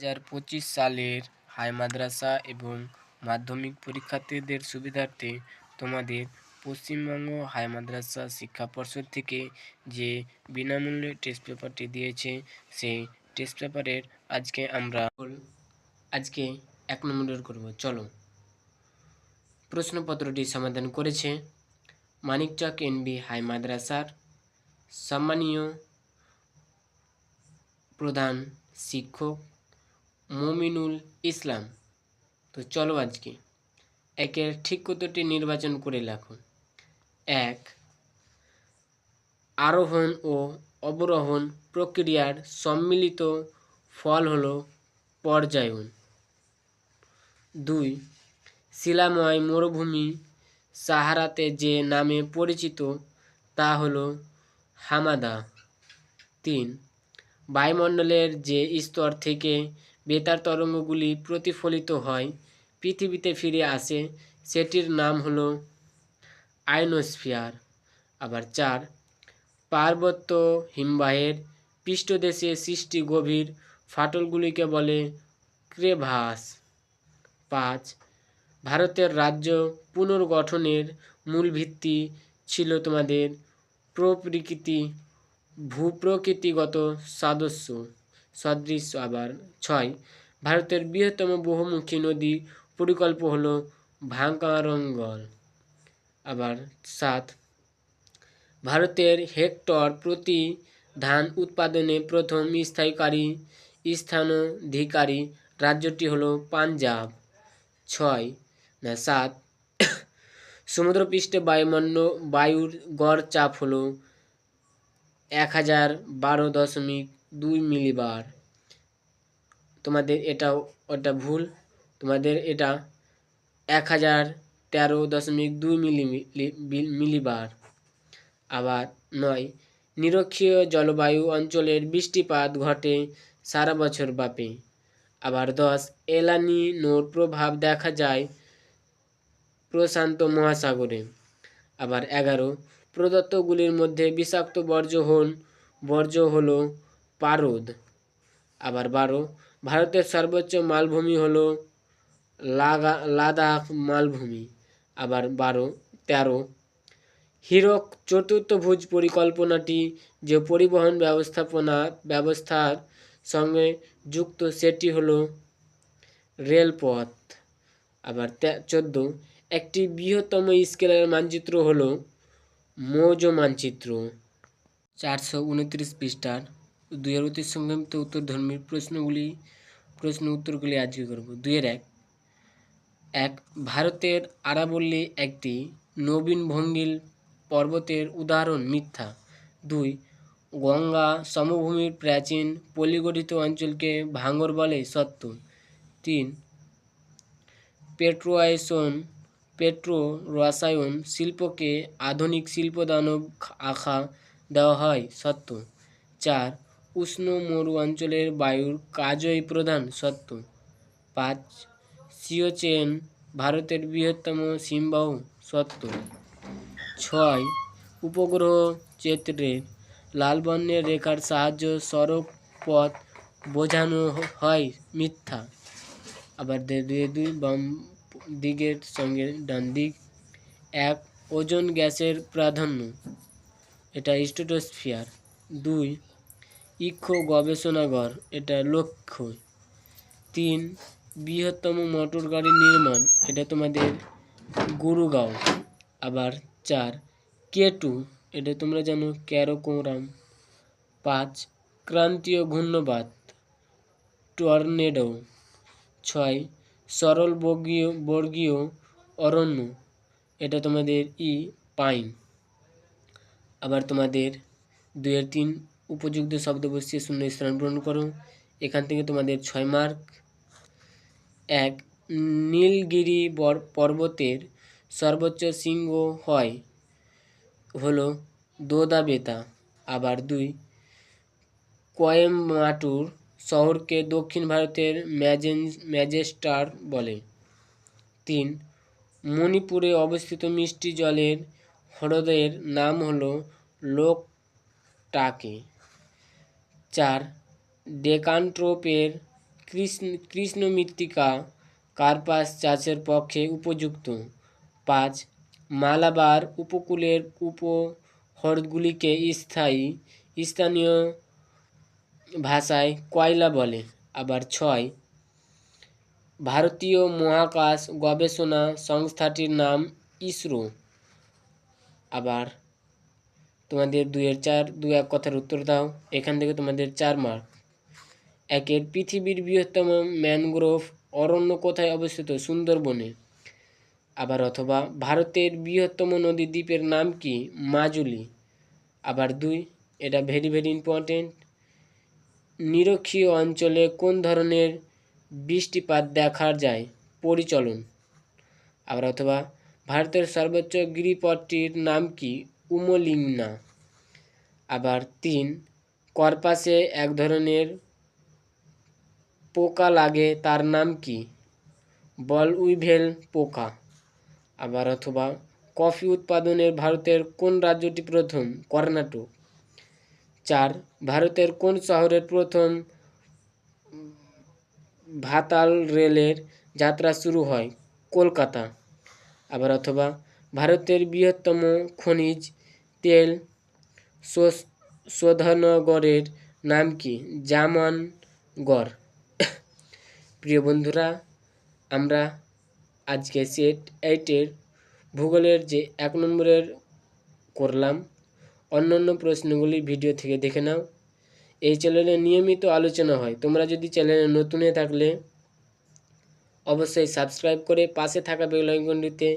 2025 সালের হাই মাদ্রাসা এবং মাধ্যমিক পরীক্ষার্থীদের সুবিধার্থে তোমাদের পশ্চিমবঙ্গ হাই মাদ্রাসা শিক্ষা পর্ষদ থেকে যে বিনামূল্যে টেস্ট পেপারটি দিয়েছে, সেই টেস্ট পেপারের আজকে 1 নম্বরের করব। চলো, প্রশ্নপত্রটি সমাধান করেছে মানিকচক এনবি হাই মাদ্রাসার সম্মানীয় প্রধান শিক্ষক মমিনুল ইসলাম। তো চলো আজকে একের ঠিক উত্তরটি নির্বাচন করে লেখো। 1, আরোহণ ও অবরোহণ প্রক্রিয়ার সম্মিলিত ফল হলো পর্যায়ন। 2, শিলাময় মরুভূমি সাহারাতে যে নামে পরিচিত তা হলো হামাদা। 3, বায়ুমণ্ডলের যে স্তর থেকে বেতার তরঙ্গগুলি প্রতিফলিত হয় পৃথিবীতে ফিরে আসে সেটির নাম হলো আয়নোস্ফিয়ার। আবার 4, পার্বত্য হিমবাহের পৃষ্ঠদেশে সৃষ্টি গভীর ফাটলগুলিকে বলে ক্রেভাস। 5, ভারতের রাজ্য পুনর্গঠনের মূল ভিত্তি ছিল তোমাদের ভূপ্রকৃতিগত সদৃশ্য। আবার 6, ভারতের বৃহত্তম বহুমুখী নদী পরিকল্প হলো ভাঙ্কারঙ্গল। আবার 7, ভারতের হেক্টর প্রতি ধান উৎপাদনে প্রথম স্থানাধিকারী রাজ্যটি হলো পাঞ্জাব। 7, সমুদ্রপৃষ্ঠে বায়ুর গড় চাপ হলো 1012.2 মিলিবার। তোমাদের ওটা ভুল, তোমাদের এটা 1013.2 মিলিবার। আবার 9, নিরক্ষীয় জলবায়ু অঞ্চলের বৃষ্টিপাত ঘটে সারা বছর ব্যাপী। আবার 10, এলানিনোর প্রভাব দেখা যায় প্রশান্ত মহাসাগরে। আবার 11, প্রদত্তগুলির মধ্যে বিষাক্ত বর্জ্য হলো পারদ। আবার 12, ভারতের সর্বোচ্চ মালভূমি হলো লাদাখ মালভূমি। আবার 13, হীরক চতুর্থভুজ পরিকল্পনাটি যে পরিবহন ব্যবস্থার সঙ্গে যুক্ত সেটি হলো রেলপথ। আবার 14, একটি বৃহত্তম স্কেলের মানচিত্র হলো মৌজ মানচিত্র। 429 পৃষ্ঠার 2 অতি সংক্ষিপ্ত উত্তরধর্মী প্রশ্ন উত্তরগুলি আজকে করব। 2-1, ভারতের আরাবল্লী একটি নবীন ভঙ্গিল পর্বতের উদাহরণ মিথ্যা। 2, গঙ্গা সমভূমির প্রাচীন পলিগঠিত অঞ্চলকে ভাঙর বলে সত্য। 3, পেট্রো রসায়ন শিল্পকে আধুনিক শিল্পদানব আখ্যা দেওয়া হয় সত্য। 4, উষ্ণ মরু অঞ্চলের বায়ুর কাজই প্রধান সত্য। 5, সিয়াচেন ভারতের বৃহত্তম হিমবাহ সত্য। 6, উপগ্রহ চিত্রে লাল বর্ণের রেখার সাহায্যে সড়ক পথ বোঝানো হয় মিথ্যা। আবার 2 বাম দিকের সঙ্গে ডান দিক। 1, ওজোন গ্যাসের প্রাধান্য, এটা স্ট্র্যাটোস্ফিয়ার। 2, ইক্ষো গবেষণাগার, এটা লক্ষ্য। 3, বৃহত্তম মোটর গাড়ি নির্মাণ, এটা তোমাদের গুরুগাঁও। আবার 4, K2, এটা তোমরা জানো ক্যারাকোরাম। 5, ক্রান্তীয় ঘূর্ণিবাত টর্নেডো। 6, সরল বর্গীয় অরণ্য, এটা তোমাদের পাইন। আবার তোমাদের 2-3 উপযুক্ত শব্দ বসিয়ে শূন্য স্থান পূরণ করো। এখান থেকে তোমাদের 6 মার্ক। 1, নীলগিরি পর্বতের সর্বোচ্চ শৃঙ্গ হলো দোদা-বেতা। আবার 2, কোয়েম্বাটুর শহরকে দক্ষিণ ভারতের ম্যানচেস্টার বলে। 3, মণিপুরে অবস্থিত মিষ্টি জলের হ্রদের নাম হলো লোকটাকে। 4, ডেকানট্রপের কৃষ্ণ মৃত্তিকা কার্পাস চাষের পক্ষে উপযুক্ত? 5. মালাবার উপকূলের উপহ্রদগুলিকে স্থানীয় ভাষায় কয়লা বলে? আবার 6. ভারতীয় মহাকাশ গবেষণা সংস্থাটির নাম ইসরো। আবার তোমাদের 2-1 কথার উত্তর দাও। এখান থেকে তোমাদের 4 মার্ক। 1 পৃথিবীর বৃহত্তম ম্যানগ্রোভ অরণ্য কোথায় অবস্থিত? সুন্দরবনে। আবার অথবা ভারতের বৃহত্তম নদী দ্বীপের নাম কি? মাজুলি। আবার 2, এটা ভেরি ভেরি ইম্পর্টেন্ট, নিরক্ষীয় অঞ্চলে কোন ধরনের বৃষ্টিপাত দেখা যায়? পরিচলন। আবার অথবা ভারতের সর্বোচ্চ গিরিপথটির নাম কি? উমলিংলা। আবার 3, কর্পাসে এক ধরনের পোকা লাগে, তার নাম কি? বলউইভেল পোকা। আবার অথবা কফি উৎপাদনে ভারতের কোন রাজ্যটি প্রথম? কর্ণাটক। 4, ভারতের কোন শহরের প্রথম ভাতাল রেলের যাত্রা শুরু হয়? কলকাতা। আবার অথবা ভারতের বৃহত্তম খনিজ তেল শোধনাগারের নাম কি? জামানগড়। প্রিয় বন্ধুরা, আমরা আজকে সেট 8-এর ভূগোলের যে 1 নম্বরের করলাম। অন্যান্য প্রশ্নগুলি ভিডিও থেকে দেখে নাও। এই চ্যানেলে নিয়মিত আলোচনা হয়। তোমরা যদি চ্যানেলে নতুন হয়ে থাকলে অবশ্যই সাবস্ক্রাইব করে পাশে থাকা বেল আইকনটিতে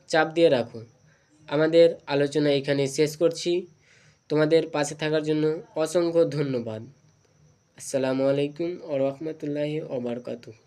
চাপ দিয়ে রাখো। আমাদের আলোচনা এখানে শেষ করছি। তোমাদের পাশে থাকার জন্য অসংখ্য ধন্যবাদ। আসসালামু আলাইকুম ওয়া রাহমাতুল্লাহি ওয়া বারাকাতুহু।